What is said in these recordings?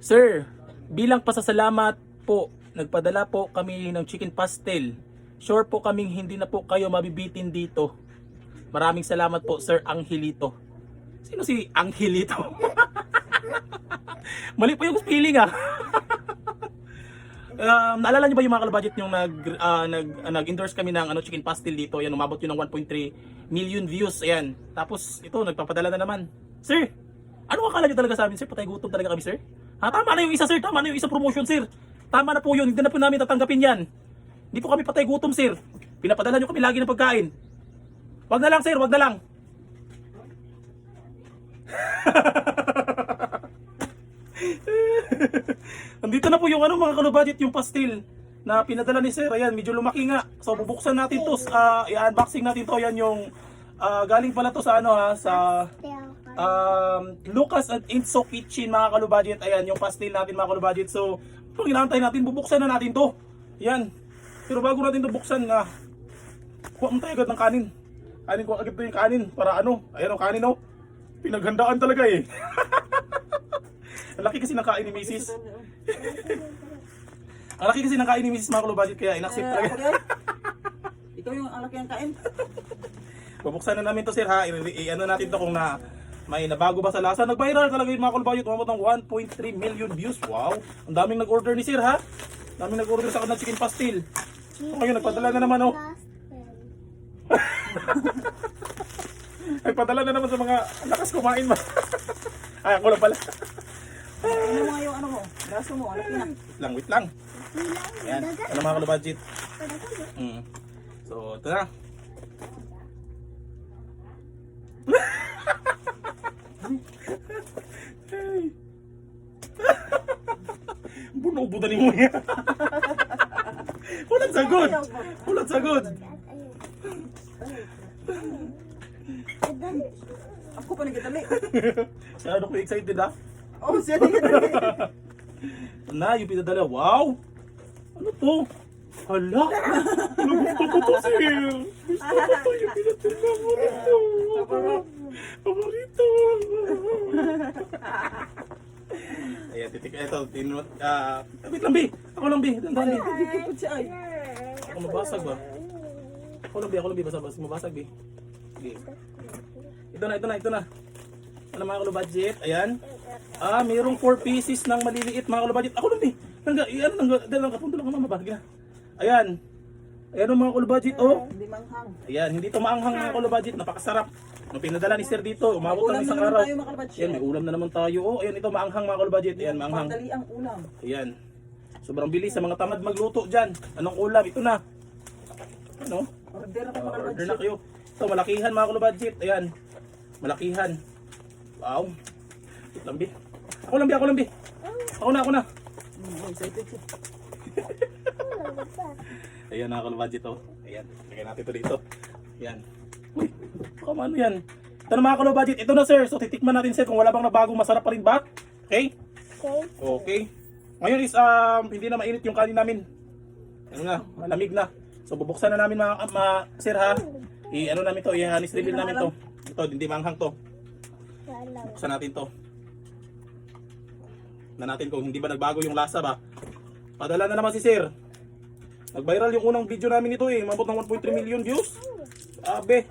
Sir, bilang pasasalamat po, nagpadala po kami ng chicken pastel. Sure po kaming hindi na po kayo mabibitin dito. Maraming salamat po, Sir Angelito. Sino si Angelito? Mali po yung spelling ah. Naalala niyo ba yung mga kalabudget yung nag-endorse kami ng chicken pastel dito? Yan, umabot yun ng 1.3 million views. Ayan. Tapos ito, nagpapadala na naman. Sir, ano akala niyo talaga sa amin, sir? Patay gutom talaga kami, sir? Ha, tama na yung isa, sir. Tama na yung isa promotion, sir. Tama na po yun. Hindi na po namin tatanggapin yan. Hindi po kami patay gutom, sir. Pinapadala niyo kami lagi ng pagkain. Wag na lang, sir. Wag na lang. Nandito na po yung mga kalubudget, yung pastil na pinadala ni sir. Ayan, medyo lumaki nga. So bubuksan natin to, i-unboxing natin to. Ayan yung galing pala to sa sa Lucas and Inso Kitchen, mga kalubudget. Ayan yung pastil natin, mga kalubudget. So kung inaantay natin, bubuksan na natin to. Ayan. Pero bago natin to buksan, kuha mo tayo agad ng kanin. Kuha agad to yung kanin para ayan ang kanin pinaghandaan talaga eh. Ang laki kasi ng kain ni Mrs. Ang laki kasi ng kain ni Mrs. mga kalubudget, kaya inaccept talaga. Ikaw yung ang laki ng kain. Bubuksan na namin to, sir, ha. I-ano natin to kung may nabago ba sa lasa. Nag-viral talaga yung mga kalubudget. Umabot ng 1.3 million views. Wow. Ang daming nag-order ni sir, ha. Daming nag-order sa kanya chicken pastil. Ngayon, nagpadala na naman, Nagpadala na naman sa mga lakas kumain ba. Ay, ako lang pala. Ano mo yung ano mo? Braso mo, ano na? Wait lang. Ayan, mga kalubudget. So, ito na. Bunubudan mo yan. Walang sagod. Walang sagod. Ako pa nagdadali. Masyado ko excited, ha? Oh, siya nagdadali. Na, yung pinadala. Wow! Ano to? Hala! Ano gusto ko to, sir? Gusto ko to yung pinadala. Paborito! Ayan, titik. Ito, wait lang, B. Ako lang, B. Dandan, B. Dikit siya ay. Ako mabasag ba? Ako lang, B. Basta mabasag, B. Okay. Ito na. Ano mga kalubudget? Ayan. Mayroong 4 pieces ng maliliit, mga kalubudget. Ako lang, B. Dalang kapunto lang mama ba? Ayan. Ayan ang mga kalubudget, Hindi manghang. Ayan, hindi to maanghang, mga kalubudget. Napakasarap. Nung pinadala ni sir dito, umabot ng isang araw. Ayan, may ulam na naman tayo. Ayan, ito maanghang, mga kalubudget. Ayan, maanghang. Pagdali ang ulam. Ayan. Sobrang bilis sa mga tamad magluto dyan. Anong ulam? Ito na. Ano? Order ako mga Order na kayo. Ito, malakihan, mga kalubudget. Ayan. Malakihan. Wow. Wait lang, B. Ako lang, B. Ako na. Excited siya. Ayan, mga kalubudget, Ayan, lagyan natin ito dito. Ayan. Uy, baka ano yan? Ito na, mga kalubudget. Ito na, sir. So, titikman natin, sir, kung wala bang nabagong masarap pa rin ba? Okay? Okay. Ngayon is, hindi na mainit yung kanin namin. Ano na, malamig na. So, bubuksan na namin, sir, ha? I-ano namin to, i-hanis reveal namin to. Ito, hindi manghang to. Buksan natin to. Na natin kung hindi ba nagbago yung lasa ba. Padala na naman si sir. Nag-viral yung unang video namin ito mabot ng 1.3 million views. Abe.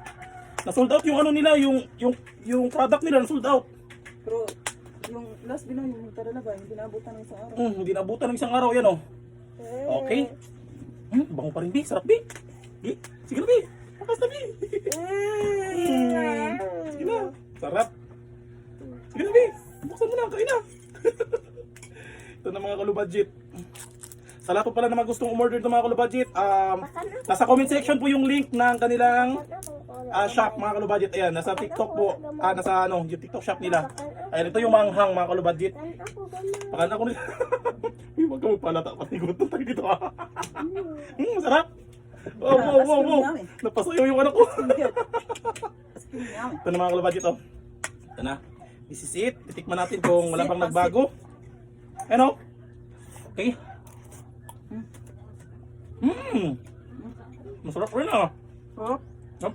Na-sold out yung nila, yung product nila na-sold out. Pero yung last binaw yung padala ba, hindi naabutan ng isang araw. Hindi naabutan ng isang araw yan Okay. Bango pa rin, B. Sarap, B. B. Sige na, B. Makas na, B. Sige na. Sarap. Sige na, B. Buksan mo na, kain na. Ito na, mga kalubudget. Sa lahat po pala naman gustong umorder ng mga kalubudget, nasa comment section po yung link ng kanilang shop, mga kalubudget. Ayan, nasa TikTok po, nasa yung TikTok shop nila. Ayan, ito yung manghang, mga kalubudget. Pakala ko nila. Huwag ka magpalata, patigutan tayo dito. Masarap. Wow. Napasayaw yung anak ko. Ito na, mga kalubudget, Ito na. This is it. Titikman natin kung wala pang nagbago. Ano? Okay. Masarap rin Ang sarap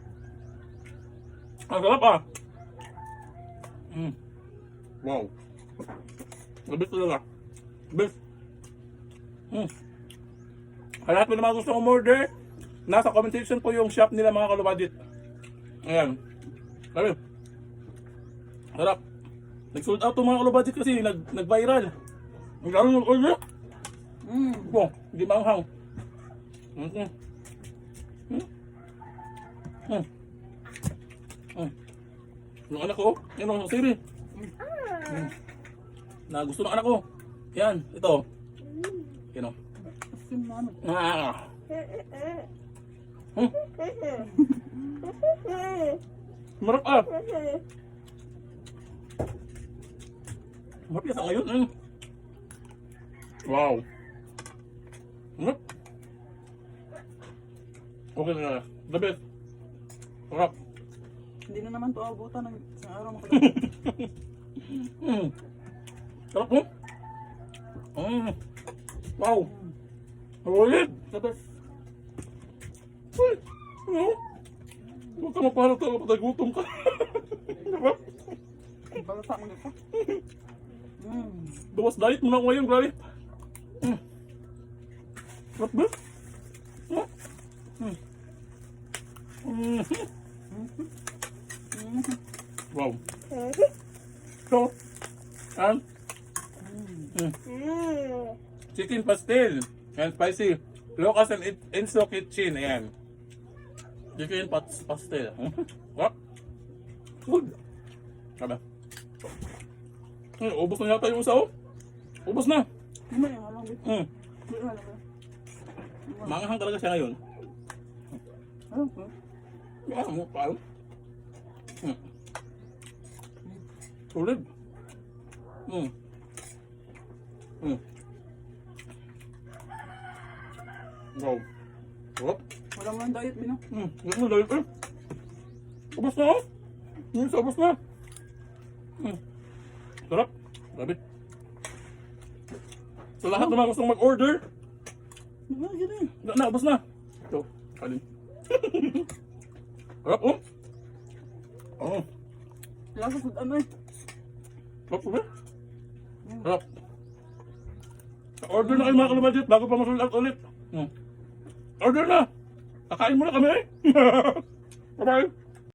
Wow. Labis talaga. Best. Kaya lahat mo naman gusto umorder, nasa comment section po yung shop nila mga kalubadit. Ayan. Sabi. Sarap. Nag-sold out to mga kalubadit kasi nag-viral. Ang lalo nag-order. Oh, hindi maanghang. Yung anak ko, yun ang siri. Na gusto ng anak ko. Yan, ito. Yan o. Asim na ano. Marap ah. Marap yata ngayon. Wow. Marap. Okay na. The best. Marap. Hindi na naman to abutan ng isang araw mo. Sarap mo. Wow. Ulit. The best. Uy. Ano? Huwag ka maparang talaga patay gutom ka. Diba? Balasa mo na pa. Bawas diet mo na ako ngayon, grabe. Sarap ba? Wow. So, chicken pastel and spicy. Lucas and Enzo Kitchen. Ayan. Chicken pastel. What? Good. Sabi. Ubos na yata yung isa oh. Ubos na. Hindi mo yung alam dito. Hindi mo alam. Manghang talaga siya ngayon. Ano po? Ano mo, paano? Solid. Wow. Sarap. Wala mo ang diet, Bino. Yan mo, diet eh. Ubos na oh. Yung isa, ubos na. Sarap. Grabe. So lahat na mga gustong mag-order, Ganun. ubos na. Ito, kalin. Sarap oh. Oh. Lasa sa ano eh. Sarap po ba? Sarap. Order na kayo mga kalumajit bago pa masold out ulit. Order na! Kakain mo na kami. Bye-bye.